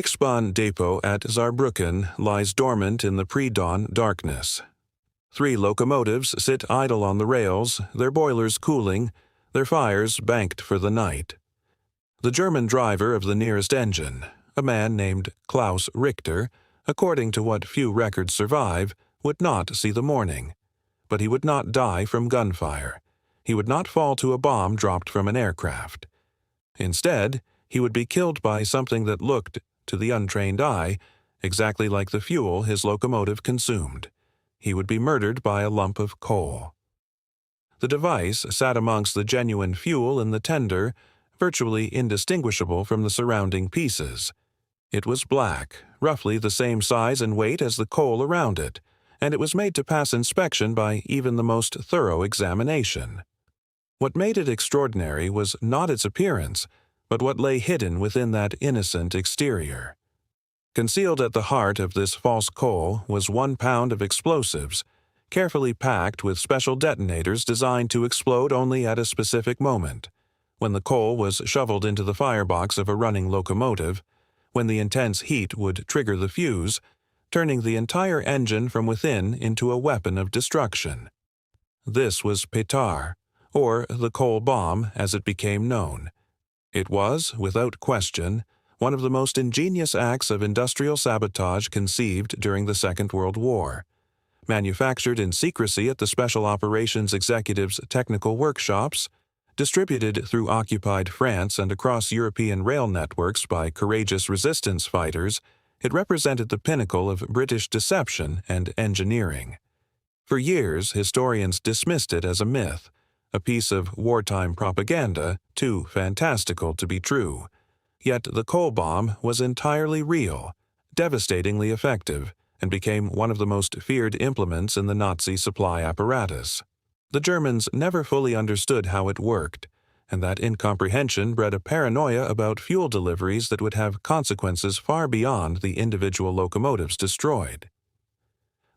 Reichsbahn depot at Saarbrücken lies dormant in the pre-dawn darkness. 3 locomotives sit idle on the rails, their boilers cooling, their fires banked for the night. The German driver of the nearest engine, a man named Klaus Richter, according to what few records survive, would not see the morning. But he would not die from gunfire. He would not fall to a bomb dropped from an aircraft. Instead, he would be killed by something that looked, to the untrained eye, exactly like the fuel his locomotive consumed. He would be murdered by a lump of coal. The device sat amongst the genuine fuel in the tender, virtually indistinguishable from the surrounding pieces. It was black, roughly the same size and weight as the coal around it, and it was made to pass inspection by even the most thorough examination. What made it extraordinary was not its appearance, but what lay hidden within that innocent exterior. Concealed at the heart of this false coal was 1 pound of explosives, carefully packed with special detonators designed to explode only at a specific moment, when the coal was shoveled into the firebox of a running locomotive, when the intense heat would trigger the fuse, turning the entire engine from within into a weapon of destruction. This was pétard, or the coal bomb as it became known. It was, without question, one of the most ingenious acts of industrial sabotage conceived during the Second World War. Manufactured in secrecy at the Special Operations Executives' technical workshops, distributed through occupied France and across European rail networks by courageous resistance fighters, it represented the pinnacle of British deception and engineering. For years, historians dismissed it as a myth, a piece of wartime propaganda too fantastical to be true. Yet the coal bomb was entirely real, devastatingly effective, and became one of the most feared implements in the Nazi supply apparatus. The Germans never fully understood how it worked, and that incomprehension bred a paranoia about fuel deliveries that would have consequences far beyond the individual locomotives destroyed.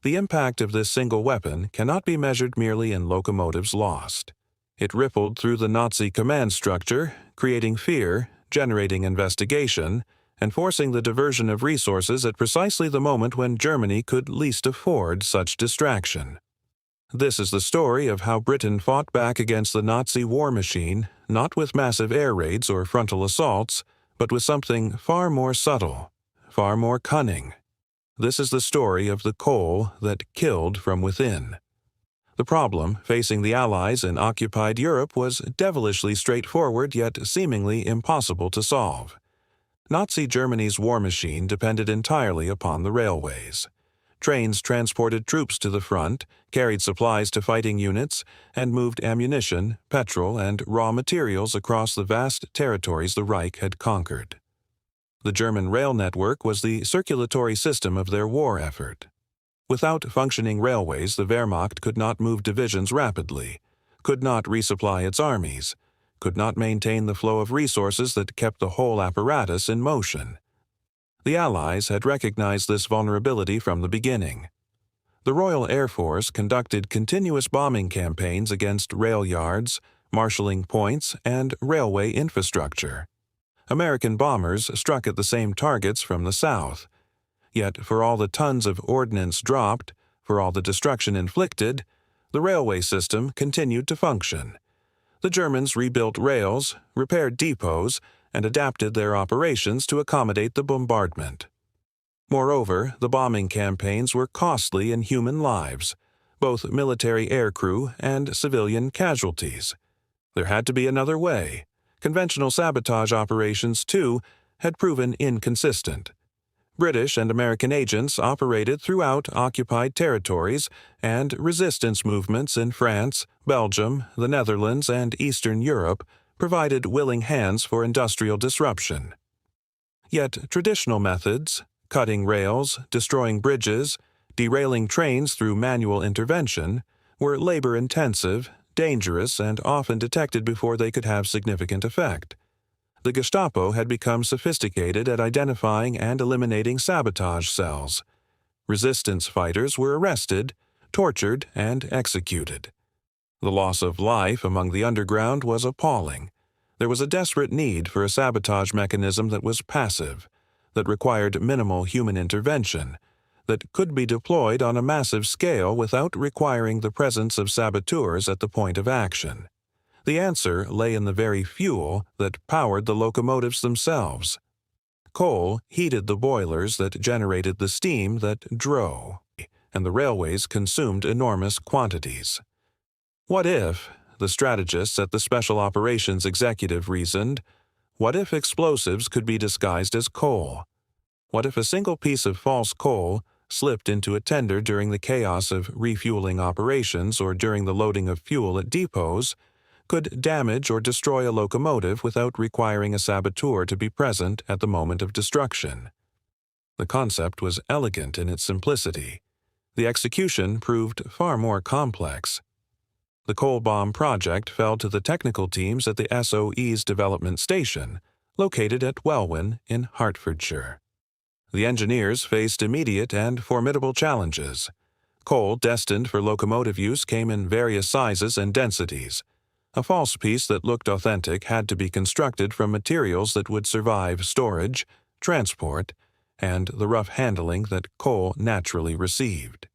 The impact of this single weapon cannot be measured merely in locomotives lost. It rippled through the Nazi command structure, creating fear, generating investigation, and forcing the diversion of resources at precisely the moment when Germany could least afford such distraction. This is the story of how Britain fought back against the Nazi war machine, not with massive air raids or frontal assaults, but with something far more subtle, far more cunning. This is the story of the coal that killed from within. The problem facing the Allies in occupied Europe was devilishly straightforward yet seemingly impossible to solve. Nazi Germany's war machine depended entirely upon the railways. Trains transported troops to the front, carried supplies to fighting units, and moved ammunition, petrol, and raw materials across the vast territories the Reich had conquered. The German rail network was the circulatory system of their war effort. Without functioning railways, the Wehrmacht could not move divisions rapidly, could not resupply its armies, could not maintain the flow of resources that kept the whole apparatus in motion. The Allies had recognized this vulnerability from the beginning. The Royal Air Force conducted continuous bombing campaigns against rail yards, marshalling points, and railway infrastructure. American bombers struck at the same targets from the south. Yet for all the tons of ordnance dropped, for all the destruction inflicted, the railway system continued to function. The Germans rebuilt rails, repaired depots, and adapted their operations to accommodate the bombardment. Moreover, the bombing campaigns were costly in human lives, both military aircrew and civilian casualties. There had to be another way. Conventional sabotage operations, too, had proven inconsistent. British and American agents operated throughout occupied territories, and resistance movements in France, Belgium, the Netherlands, and Eastern Europe provided willing hands for industrial disruption. Yet traditional methods, cutting rails, destroying bridges, derailing trains through manual intervention, were labor-intensive, dangerous, and often detected before they could have significant effect. The Gestapo had become sophisticated at identifying and eliminating sabotage cells. Resistance fighters were arrested, tortured, and executed. The loss of life among the underground was appalling. There was a desperate need for a sabotage mechanism that was passive, that required minimal human intervention, that could be deployed on a massive scale without requiring the presence of saboteurs at the point of action. The answer lay in the very fuel that powered the locomotives themselves. Coal heated the boilers that generated the steam that drove, and the railways consumed enormous quantities. What if, the strategists at the Special Operations Executive reasoned, what if explosives could be disguised as coal? What if a single piece of false coal slipped into a tender during the chaos of refueling operations or during the loading of fuel at depots could damage or destroy a locomotive without requiring a saboteur to be present at the moment of destruction? The concept was elegant in its simplicity. The execution proved far more complex. The coal bomb project fell to the technical teams at the SOE's development station, located at Welwyn in Hertfordshire. The engineers faced immediate and formidable challenges. Coal destined for locomotive use came in various sizes and densities. A false piece that looked authentic had to be constructed from materials that would survive storage, transport, and the rough handling that coal naturally received.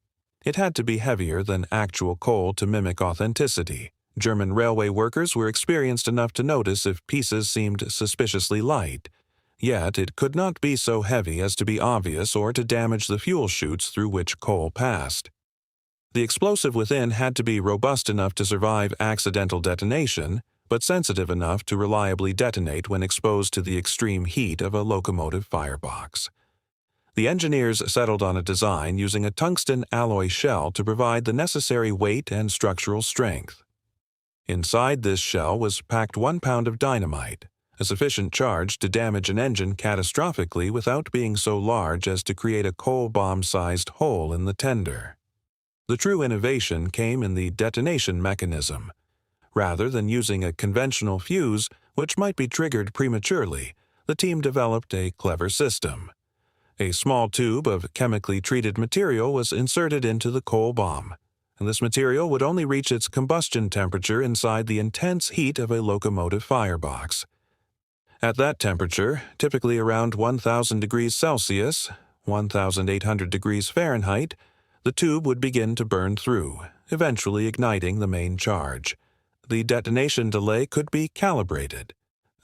It had to be heavier than actual coal to mimic authenticity. German railway workers were experienced enough to notice if pieces seemed suspiciously light, yet it could not be so heavy as to be obvious or to damage the fuel chutes through which coal passed. The explosive within had to be robust enough to survive accidental detonation, but sensitive enough to reliably detonate when exposed to the extreme heat of a locomotive firebox. The engineers settled on a design using a tungsten alloy shell to provide the necessary weight and structural strength. Inside this shell was packed 1 pound of dynamite, a sufficient charge to damage an engine catastrophically without being so large as to create a coal bomb-sized hole in the tender. The true innovation came in the detonation mechanism. Rather than using a conventional fuse, which might be triggered prematurely, the team developed a clever system. A small tube of chemically treated material was inserted into the coal bomb, and this material would only reach its combustion temperature inside the intense heat of a locomotive firebox. At that temperature, typically around 1,000 degrees Celsius, 1,800 degrees Fahrenheit, the tube would begin to burn through, eventually igniting the main charge. The detonation delay could be calibrated.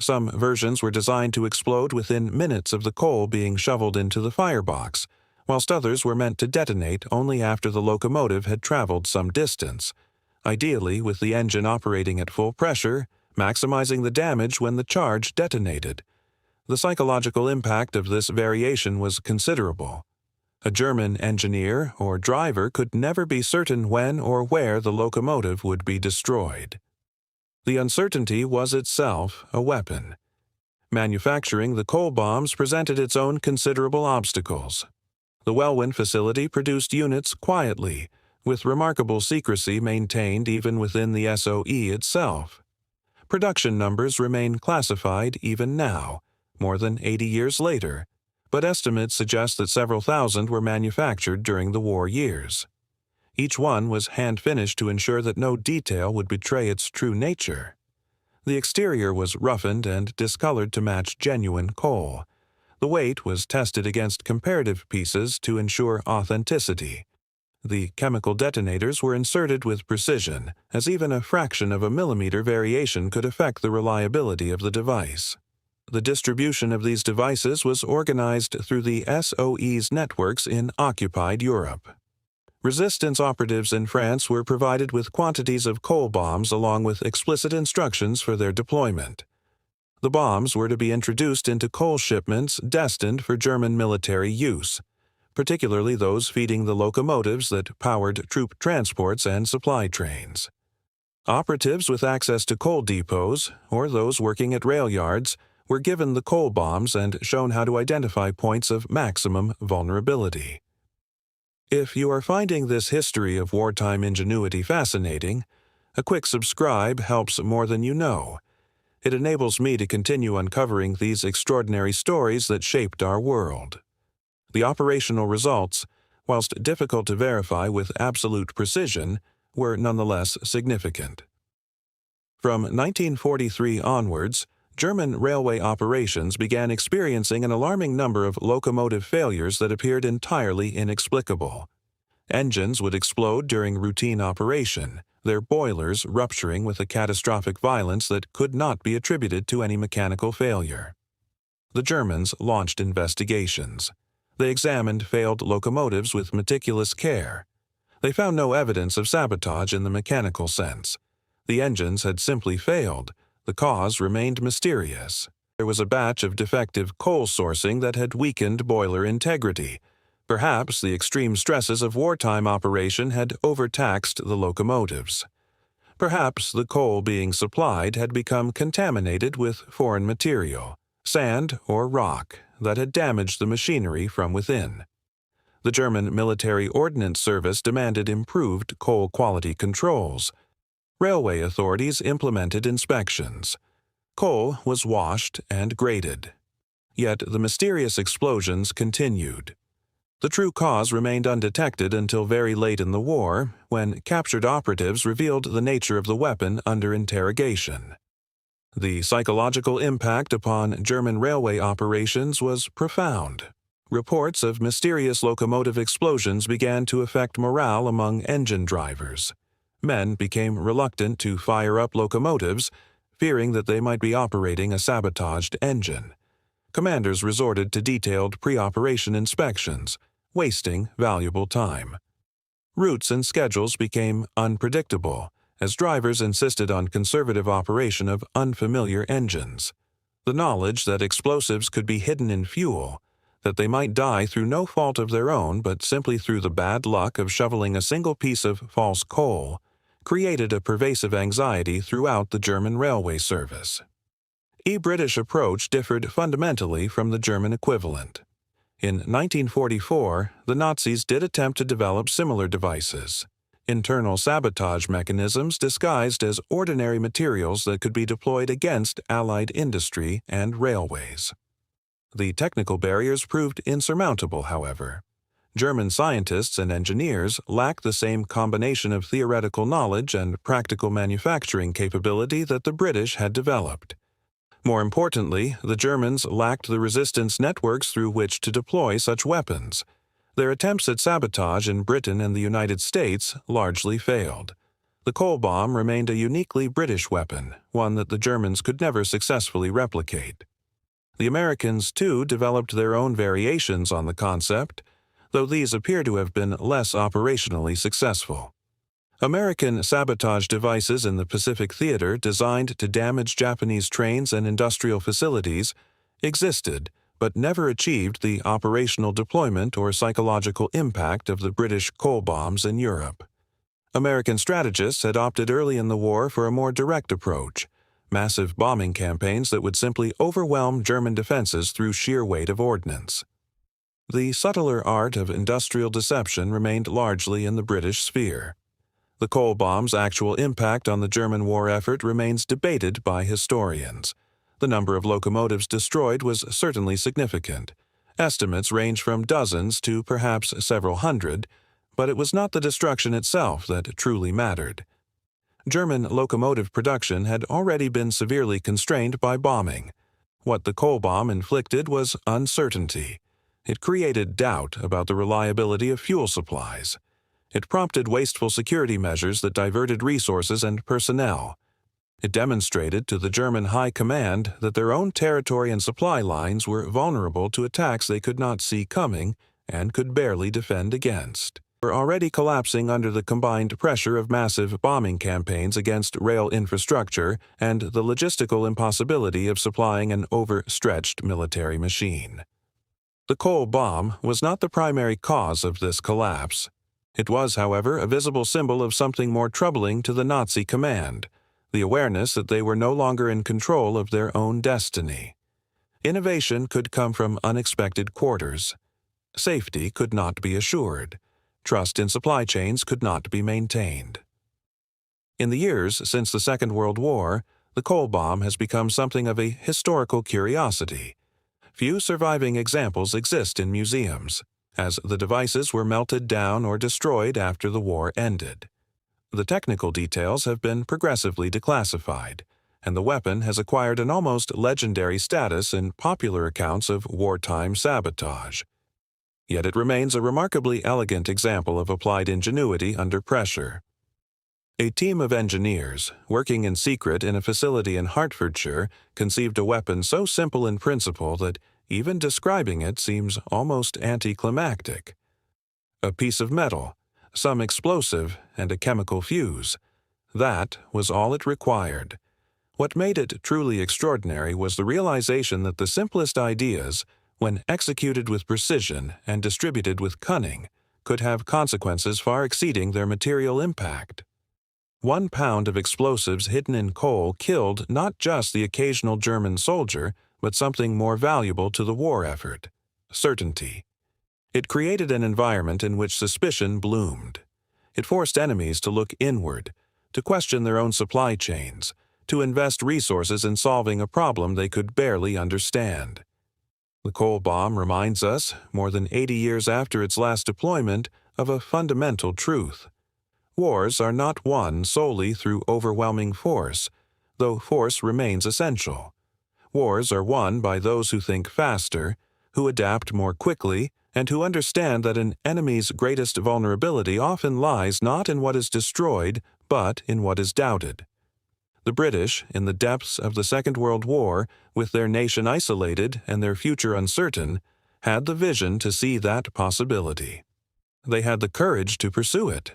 Some versions were designed to explode within minutes of the coal being shoveled into the firebox, whilst others were meant to detonate only after the locomotive had traveled some distance, ideally with the engine operating at full pressure, maximizing the damage when the charge detonated. The psychological impact of this variation was considerable. A German engineer or driver could never be certain when or where the locomotive would be destroyed. The uncertainty was itself a weapon. Manufacturing the coal bombs presented its own considerable obstacles. The Welwyn facility produced units quietly, with remarkable secrecy maintained even within the SOE itself. Production numbers remain classified even now, more than 80 years later, but estimates suggest that several thousand were manufactured during the war years. Each one was hand-finished to ensure that no detail would betray its true nature. The exterior was roughened and discolored to match genuine coal. The weight was tested against comparative pieces to ensure authenticity. The chemical detonators were inserted with precision, as even a fraction of a millimeter variation could affect the reliability of the device. The distribution of these devices was organized through the SOE's networks in occupied Europe. Resistance operatives in France were provided with quantities of coal bombs along with explicit instructions for their deployment. The bombs were to be introduced into coal shipments destined for German military use, particularly those feeding the locomotives that powered troop transports and supply trains. Operatives with access to coal depots, or those working at rail yards, were given the coal bombs and shown how to identify points of maximum vulnerability. If you are finding this history of wartime ingenuity fascinating, a quick subscribe helps more than you know. It enables me to continue uncovering these extraordinary stories that shaped our world. The operational results, whilst difficult to verify with absolute precision, were nonetheless significant. From 1943 onwards, German railway operations began experiencing an alarming number of locomotive failures that appeared entirely inexplicable. Engines would explode during routine operation, their boilers rupturing with a catastrophic violence that could not be attributed to any mechanical failure. The Germans launched investigations. They examined failed locomotives with meticulous care. They found no evidence of sabotage in the mechanical sense. The engines had simply failed. The cause remained mysterious. There was a batch of defective coal sourcing that had weakened boiler integrity. Perhaps the extreme stresses of wartime operation had overtaxed the locomotives. Perhaps the coal being supplied had become contaminated with foreign material, sand or rock, that had damaged the machinery from within. The German Military Ordnance Service demanded improved coal quality controls. Railway authorities implemented inspections. Coal was washed and graded. Yet the mysterious explosions continued. The true cause remained undetected until very late in the war, when captured operatives revealed the nature of the weapon under interrogation. The psychological impact upon German railway operations was profound. Reports of mysterious locomotive explosions began to affect morale among engine drivers. Men became reluctant to fire up locomotives, fearing that they might be operating a sabotaged engine. Commanders resorted to detailed pre-operation inspections, wasting valuable time. Routes and schedules became unpredictable, as drivers insisted on conservative operation of unfamiliar engines. The knowledge that explosives could be hidden in fuel, that they might die through no fault of their own but simply through the bad luck of shoveling a single piece of false coal, created a pervasive anxiety throughout the German railway service. The British approach differed fundamentally from the German equivalent. In 1944, the Nazis did attempt to develop similar devices, internal sabotage mechanisms disguised as ordinary materials that could be deployed against Allied industry and railways. The technical barriers proved insurmountable, however. German scientists and engineers lacked the same combination of theoretical knowledge and practical manufacturing capability that the British had developed. More importantly, the Germans lacked the resistance networks through which to deploy such weapons. Their attempts at sabotage in Britain and the United States largely failed. The coal bomb remained a uniquely British weapon, one that the Germans could never successfully replicate. The Americans, too, developed their own variations on the concept, though these appear to have been less operationally successful. American sabotage devices in the Pacific Theater designed to damage Japanese trains and industrial facilities existed, but never achieved the operational deployment or psychological impact of the British coal bombs in Europe. American strategists had opted early in the war for a more direct approach, massive bombing campaigns that would simply overwhelm German defenses through sheer weight of ordnance. The subtler art of industrial deception remained largely in the British sphere. The coal bomb's actual impact on the German war effort remains debated by historians. The number of locomotives destroyed was certainly significant. Estimates range from dozens to perhaps several hundred, but it was not the destruction itself that truly mattered. German locomotive production had already been severely constrained by bombing. What the coal bomb inflicted was uncertainty. It created doubt about the reliability of fuel supplies. It prompted wasteful security measures that diverted resources and personnel. It demonstrated to the German high command that their own territory and supply lines were vulnerable to attacks they could not see coming and could barely defend against. They were already collapsing under the combined pressure of massive bombing campaigns against rail infrastructure and the logistical impossibility of supplying an overstretched military machine. The coal bomb was not the primary cause of this collapse. It was, however, a visible symbol of something more troubling to the Nazi command, the awareness that they were no longer in control of their own destiny. Innovation could come from unexpected quarters. Safety could not be assured. Trust in supply chains could not be maintained. In the years since the Second World War, the coal bomb has become something of a historical curiosity. Few surviving examples exist in museums, as the devices were melted down or destroyed after the war ended. The technical details have been progressively declassified, and the weapon has acquired an almost legendary status in popular accounts of wartime sabotage. Yet it remains a remarkably elegant example of applied ingenuity under pressure. A team of engineers, working in secret in a facility in Hertfordshire, conceived a weapon so simple in principle that even describing it seems almost anticlimactic. A piece of metal, some explosive, and a chemical fuse. That was all it required. What made it truly extraordinary was the realization that the simplest ideas, when executed with precision and distributed with cunning, could have consequences far exceeding their material impact. 1 pound of explosives hidden in coal killed not just the occasional German soldier, but something more valuable to the war effort: certainty. It created an environment in which suspicion bloomed. It forced enemies to look inward, to question their own supply chains, to invest resources in solving a problem they could barely understand. The coal bomb reminds us, more than 80 years after its last deployment, of a fundamental truth. Wars are not won solely through overwhelming force, though force remains essential. Wars are won by those who think faster, who adapt more quickly, and who understand that an enemy's greatest vulnerability often lies not in what is destroyed, but in what is doubted. The British, in the depths of the Second World War, with their nation isolated and their future uncertain, had the vision to see that possibility. They had the courage to pursue it.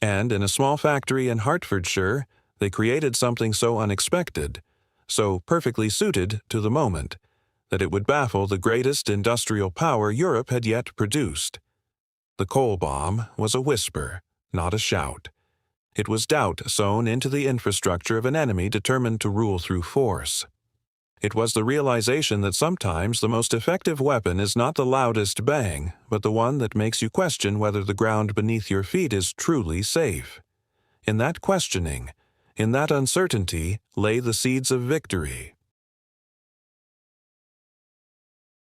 And in a small factory in Hertfordshire, they created something so unexpected, so perfectly suited to the moment, that it would baffle the greatest industrial power Europe had yet produced. The coal bomb was a whisper, not a shout. It was doubt sown into the infrastructure of an enemy determined to rule through force. It was the realization that sometimes the most effective weapon is not the loudest bang, but the one that makes you question whether the ground beneath your feet is truly safe. In that questioning, in that uncertainty, lay the seeds of victory.